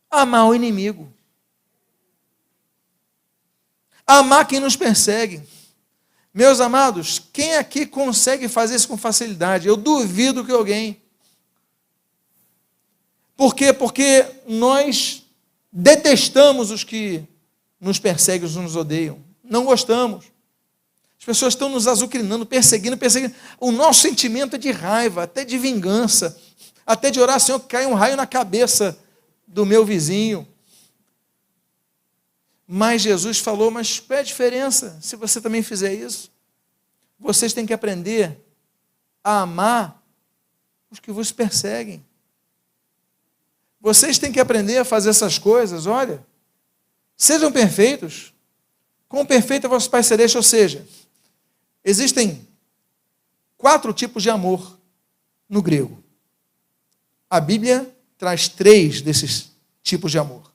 Amar o inimigo. Amar quem nos persegue. Meus amados, quem aqui consegue fazer isso com facilidade? Eu duvido que alguém. Por quê? Porque nós detestamos os que nos perseguem, os que nos odeiam. Não gostamos. As pessoas estão nos azucrinando, perseguindo. O nosso sentimento é de raiva, até de vingança, até de orar, Senhor, que caia um raio na cabeça do meu vizinho. Mas Jesus falou, mas qual é a diferença se você também fizer isso? Vocês têm que aprender a amar os que vos perseguem. Vocês têm que aprender a fazer essas coisas, olha, sejam perfeitos, como perfeito é vosso Pai Celeste, ou seja, existem 4 tipos de amor no grego. A Bíblia traz 3 desses tipos de amor.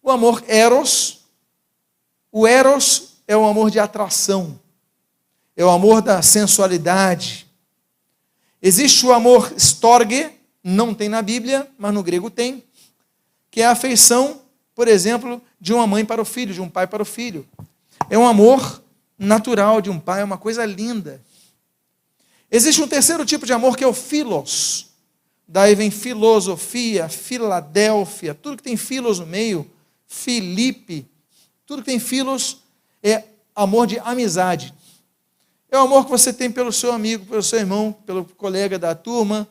O amor eros. O eros é o amor de atração. É o amor da sensualidade. Existe o amor storge, não tem na Bíblia, mas no grego tem, que é a afeição por exemplo, de uma mãe para o filho, de um pai para o filho. É um amor natural de um pai, é uma coisa linda. Existe um terceiro tipo de amor que é o philos. Daí vem filosofia, Filadélfia, tudo que tem filos no meio, Filipe, tudo que tem filos é amor de amizade. É o amor que você tem pelo seu amigo, pelo seu irmão, pelo colega da turma,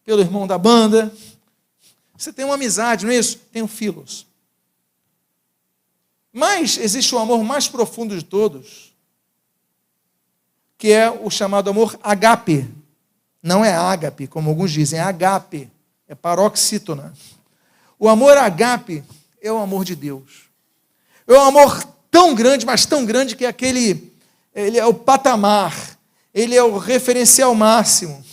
pelo irmão da banda. Você tem uma amizade, não é isso? Tem um filos. Mas existe o amor mais profundo de todos, que é o chamado amor agape. Não é ágape, como alguns dizem, é agape, é paroxítona. O amor agape é o amor de Deus. É um amor tão grande, mas tão grande que ele é o patamar, ele é o referencial máximo,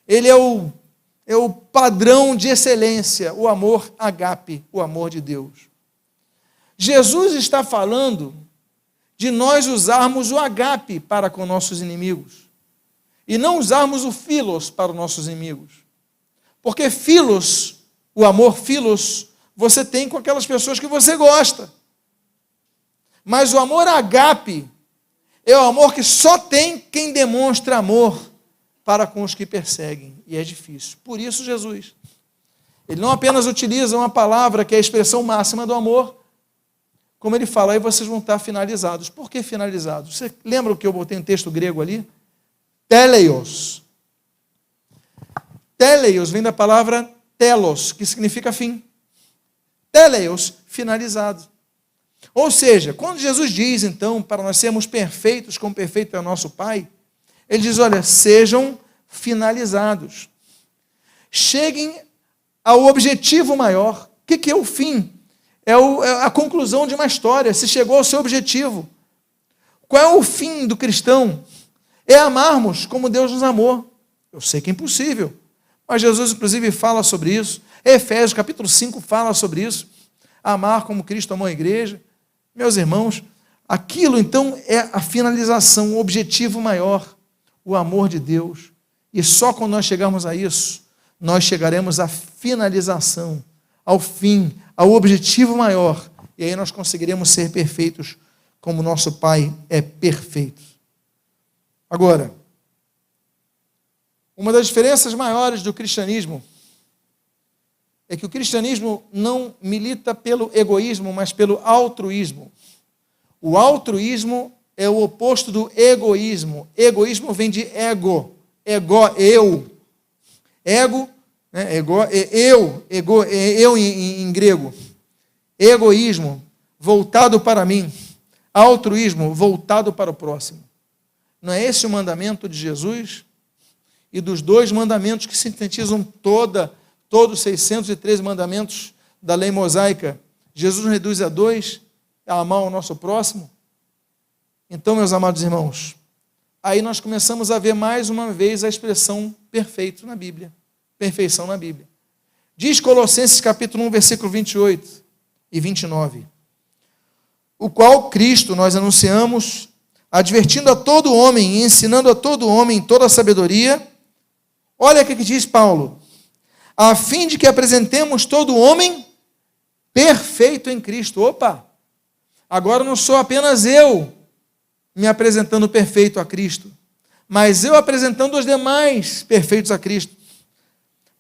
ele é o padrão de excelência, o amor agape, o amor de Deus. Jesus está falando de nós usarmos o agape para com nossos inimigos e não usarmos o philos para os nossos inimigos. Porque philos, o amor philos, você tem com aquelas pessoas que você gosta. Mas o amor agape é o amor que só tem quem demonstra amor para com os que perseguem. E é difícil. Por isso Jesus, ele não apenas utiliza uma palavra que é a expressão máxima do amor, como ele fala, aí vocês vão estar finalizados. Por que finalizados? Você lembra que eu botei um texto grego ali? Teleios. Teleios vem da palavra telos, que significa fim. Teleios, finalizado. Ou seja, quando Jesus diz, então, para nós sermos perfeitos, como perfeito é o nosso Pai, ele diz, olha, sejam finalizados. Cheguem ao objetivo maior. O que é o fim? É a conclusão de uma história, se chegou ao seu objetivo. Qual é o fim do cristão? É amarmos como Deus nos amou. Eu sei que é impossível, mas Jesus, inclusive, fala sobre isso. Efésios, capítulo 5, fala sobre isso. Amar como Cristo amou a igreja. Meus irmãos, aquilo, então, é a finalização, o objetivo maior, o amor de Deus. E só quando nós chegarmos a isso, nós chegaremos à finalização, ao fim, ao objetivo maior, e aí nós conseguiremos ser perfeitos como nosso Pai é perfeito. Agora, uma das diferenças maiores do cristianismo é que o cristianismo não milita pelo egoísmo, mas pelo altruísmo. O altruísmo é o oposto do egoísmo. Egoísmo vem de ego, eu. Ego, né? Eu em grego. Egoísmo, voltado para mim. Altruísmo, voltado para o próximo. Não é esse o mandamento de Jesus? E dos dois mandamentos que sintetizam todos os 613 mandamentos da lei mosaica, Jesus nos reduz a 2, a amar o nosso próximo. Então, meus amados irmãos, aí nós começamos a ver mais uma vez a expressão perfeito na Bíblia, perfeição na Bíblia. Diz Colossenses capítulo 1, versículo 28 e 29, o qual Cristo nós anunciamos, advertindo a todo homem e ensinando a todo homem toda a sabedoria. Olha o que diz Paulo, a fim de que apresentemos todo homem perfeito em Cristo. Opa! Agora não sou apenas eu me apresentando perfeito a Cristo, mas eu apresentando os demais perfeitos a Cristo.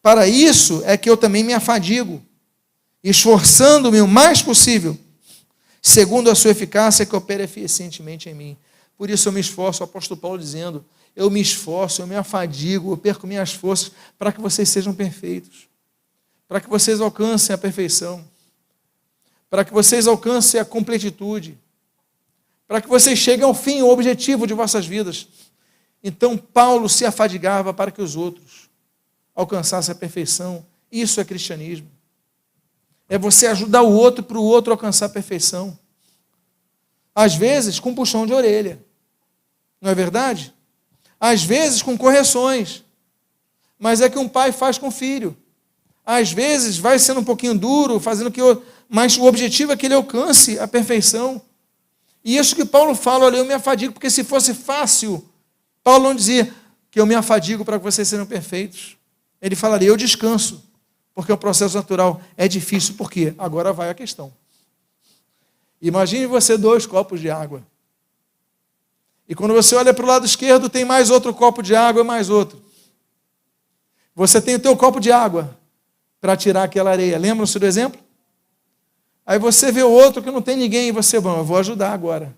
Para isso é que eu também me afadigo, esforçando-me o mais possível, segundo a sua eficácia que opera eficientemente em mim. Por isso eu me esforço, o apóstolo Paulo dizendo, eu me esforço, eu me afadigo, eu perco minhas forças para que vocês sejam perfeitos, para que vocês alcancem a perfeição, para que vocês alcancem a completitude, para que vocês cheguem ao fim, ao objetivo de vossas vidas. Então Paulo se afadigava para que os outros alcançassem a perfeição. Isso é cristianismo. É você ajudar o outro para o outro alcançar a perfeição. Às vezes com puxão de orelha. Não é verdade? Às vezes com correções. Mas é que um pai faz com o filho. Às vezes vai sendo um pouquinho duro, fazendo que mas o objetivo é que ele alcance a perfeição. E isso que Paulo fala, olha, eu me afadigo, porque se fosse fácil, Paulo não dizia que eu me afadigo para que vocês sejam perfeitos. Ele falaria, eu descanso, porque o processo natural é difícil. Por quê? Agora vai a questão. Imagine você 2 copos de água. E quando você olha para o lado esquerdo, tem mais outro copo de água, mais outro. Você tem o teu copo de água para tirar aquela areia. Lembram-se do exemplo? Aí você vê o outro que não tem ninguém, e você, bom, eu vou ajudar agora.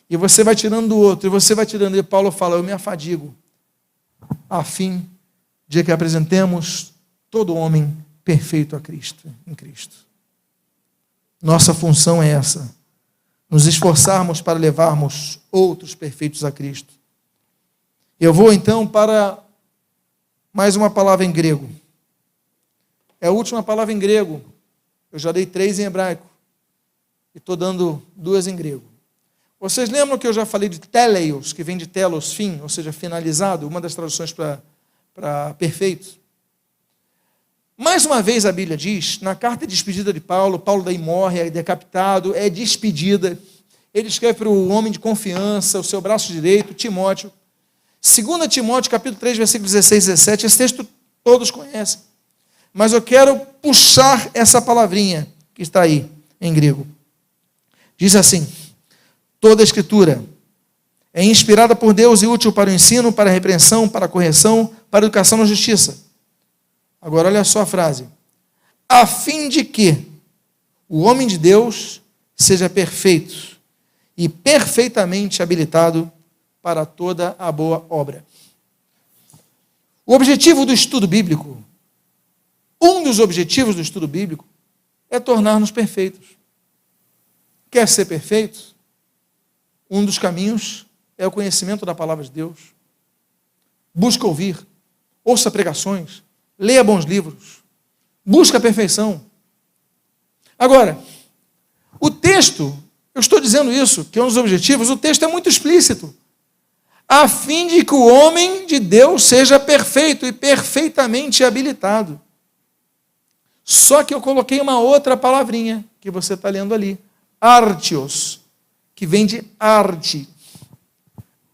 E você vai tirando do outro, e você vai tirando. E Paulo fala, eu me afadigo, a fim de que apresentemos todo homem perfeito a Cristo, em Cristo. Nossa função é essa, nos esforçarmos para levarmos outros perfeitos a Cristo. Eu vou então para mais uma palavra em grego. É a última palavra em grego. Eu já dei 3 em hebraico. E estou dando 2 em grego. Vocês lembram que eu já falei de teleios, que vem de telos, fim, ou seja, finalizado, uma das traduções para perfeito. Mais uma vez a Bíblia diz, na carta de despedida de Paulo, Paulo daí morre, é decapitado, é despedida. Ele escreve para o homem de confiança, o seu braço direito, Timóteo. 2 Timóteo, capítulo 3, versículos 16 e 17, esse texto todos conhecem. Mas eu quero puxar essa palavrinha que está aí, em grego. Diz assim, toda a Escritura é inspirada por Deus e útil para o ensino, para a repreensão, para a correção, para a educação na justiça. Agora olha só a frase. A fim de que o homem de Deus seja perfeito e perfeitamente habilitado para toda a boa obra. O objetivo do estudo bíblico, um dos objetivos do estudo bíblico, é tornar-nos perfeitos. Quer ser perfeito? Um dos caminhos é o conhecimento da palavra de Deus. Busca ouvir, ouça pregações, leia bons livros, busca a perfeição. Agora, o texto, eu estou dizendo isso, que é um dos objetivos, o texto é muito explícito. A fim de que o homem de Deus seja perfeito e perfeitamente habilitado. Só que eu coloquei uma outra palavrinha que você está lendo ali. Artios, que vem de arte.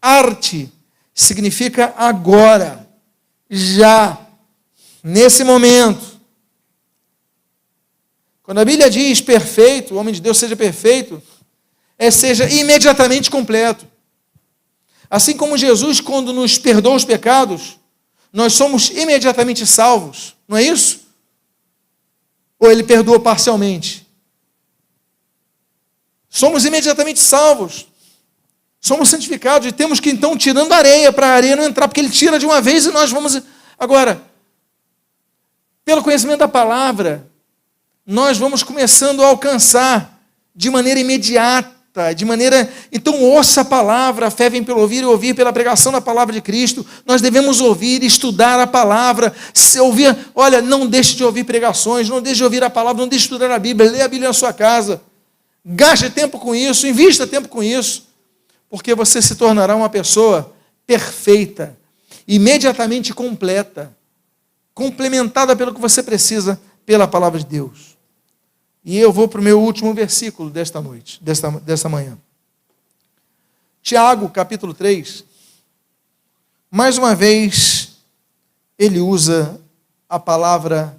Arte significa agora, já, nesse momento. Quando a Bíblia diz perfeito, o homem de Deus seja perfeito, seja imediatamente completo. Assim como Jesus, quando nos perdoa os pecados, nós somos imediatamente salvos, não é isso? Ou ele perdoa parcialmente? Somos imediatamente salvos, somos santificados e temos que então tirando a areia para a areia não entrar, porque ele tira de uma vez e nós vamos... Agora, pelo conhecimento da palavra, nós vamos começando a alcançar de maneira imediata, de maneira... Então ouça a palavra, a fé vem pelo ouvir e ouvir pela pregação da palavra de Cristo. Nós devemos ouvir e estudar a palavra. Se ouvir, olha, não deixe de ouvir pregações, não deixe de ouvir a palavra, não deixe de estudar a Bíblia, leia a Bíblia na sua casa. Gaste tempo com isso, invista tempo com isso, porque você se tornará uma pessoa perfeita, imediatamente completa, complementada pelo que você precisa pela palavra de Deus. E eu vou para o meu último versículo desta noite, desta manhã. Tiago, capítulo 3. Mais uma vez, ele usa a palavra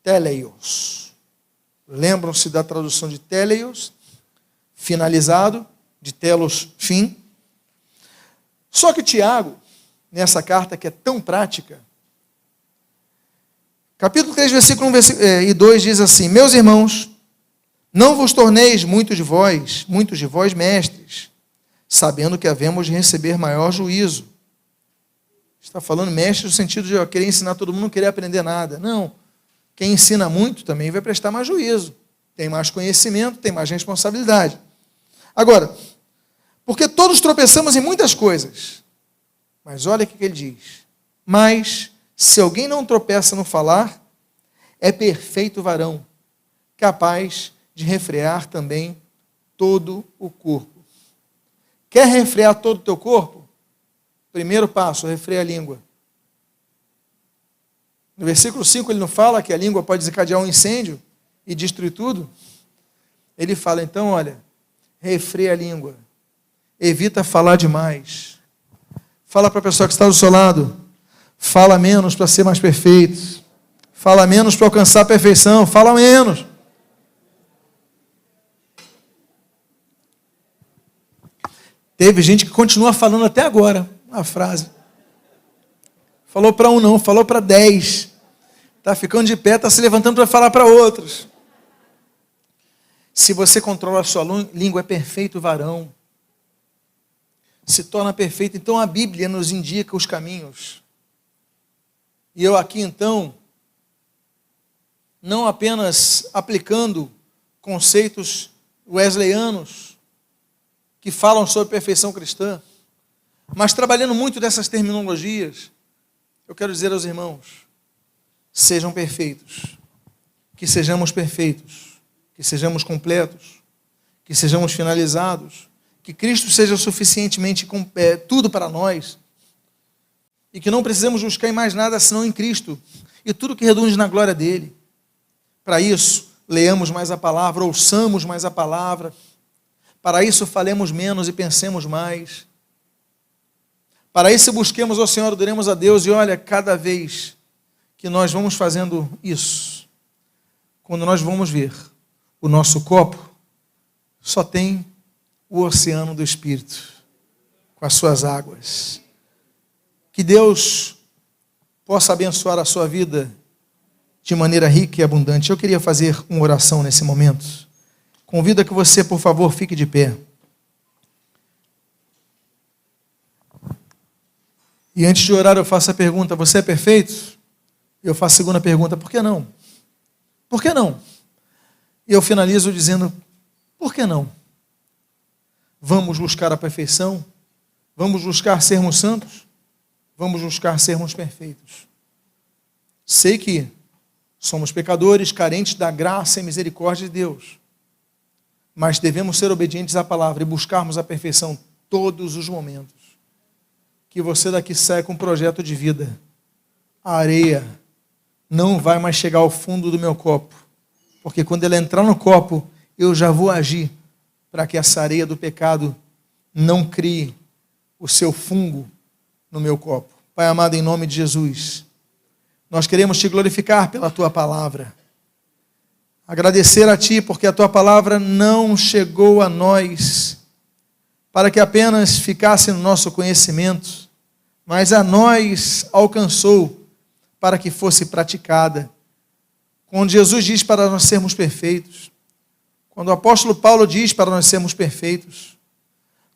teleios. Lembram-se da tradução de teleios, finalizado, de telos, fim. Só que Tiago, nessa carta que é tão prática, capítulo 3, versículo 1 e 2 diz assim, meus irmãos, não vos torneis muitos de vós mestres, sabendo que havemos de receber maior juízo. Está falando mestre no sentido de querer ensinar todo mundo, não querer aprender nada. Não. Quem ensina muito também vai prestar mais juízo. Tem mais conhecimento, tem mais responsabilidade. Agora, porque todos tropeçamos em muitas coisas. Mas olha o que ele diz. Mas, se alguém não tropeça no falar, é perfeito varão, capaz de refrear também todo o corpo. Quer refrear todo o teu corpo? Primeiro passo, refreia a língua. No versículo 5 ele não fala que a língua pode desencadear um incêndio e destruir tudo? Ele fala, então, olha, refreia a língua, evita falar demais. Fala para a pessoa que está do seu lado, fala menos para ser mais perfeito, fala menos para alcançar a perfeição, fala menos. Teve gente que continua falando até agora a frase. Falou para um não, falou para 10. Está ficando de pé, está se levantando para falar para outros. Se você controla a sua língua, é perfeito varão. Se torna perfeito. Então a Bíblia nos indica os caminhos. E eu aqui então, não apenas aplicando conceitos wesleyanos que falam sobre perfeição cristã, mas trabalhando muito dessas terminologias, eu quero dizer aos irmãos, sejam perfeitos, que sejamos perfeitos, que sejamos completos, que sejamos finalizados, que Cristo seja suficientemente tudo para nós, e que não precisemos buscar em mais nada senão em Cristo, e tudo que redunde na glória dele. Para isso, leamos mais a palavra, ouçamos mais a palavra, para isso falemos menos e pensemos mais, para isso busquemos ao Senhor, adoremos a Deus, e olha, cada vez que nós vamos fazendo isso, quando nós vamos ver o nosso copo, só tem o oceano do Espírito, com as suas águas. Que Deus possa abençoar a sua vida de maneira rica e abundante. Eu queria fazer uma oração nesse momento. Convido a que você, por favor, fique de pé. E antes de orar, eu faço a pergunta: você é perfeito? Eu faço a segunda pergunta: por que não? Por que não? E eu finalizo dizendo: por que não? Vamos buscar a perfeição? Vamos buscar sermos santos? Vamos buscar sermos perfeitos. Sei que somos pecadores, carentes da graça e misericórdia de Deus, mas devemos ser obedientes à palavra e buscarmos a perfeição todos os momentos. Que você daqui saia com um projeto de vida. A areia não vai mais chegar ao fundo do meu copo, porque quando ela entrar no copo, eu já vou agir para que essa areia do pecado não crie o seu fungo no meu copo. Pai amado, em nome de Jesus, nós queremos te glorificar pela tua palavra, agradecer a ti porque a tua palavra não chegou a nós para que apenas ficasse no nosso conhecimento, mas a nós alcançou para que fosse praticada. Quando Jesus diz para nós sermos perfeitos, quando o apóstolo Paulo diz para nós sermos perfeitos,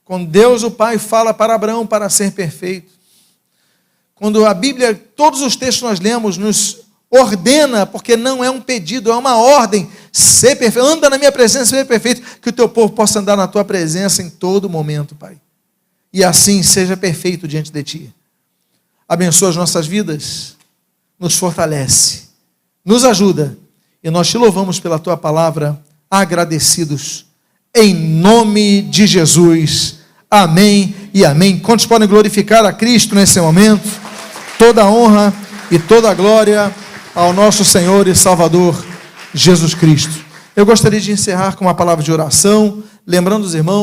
quando Deus o Pai fala para Abraão para ser perfeito, quando a Bíblia, todos os textos que nós lemos, nos ordena, porque não é um pedido, é uma ordem, ser perfeito, anda na minha presença, ser perfeito, que o teu povo possa andar na tua presença em todo momento, Pai. E assim seja perfeito diante de ti. Abençoa as nossas vidas, nos fortalece, nos ajuda, e nós te louvamos pela tua palavra, agradecidos, em nome de Jesus. Amém e amém. Quantos podem glorificar a Cristo nesse momento? Toda a honra e toda a glória ao nosso Senhor e Salvador Jesus Cristo. Eu gostaria de encerrar com uma palavra de oração, lembrando os irmãos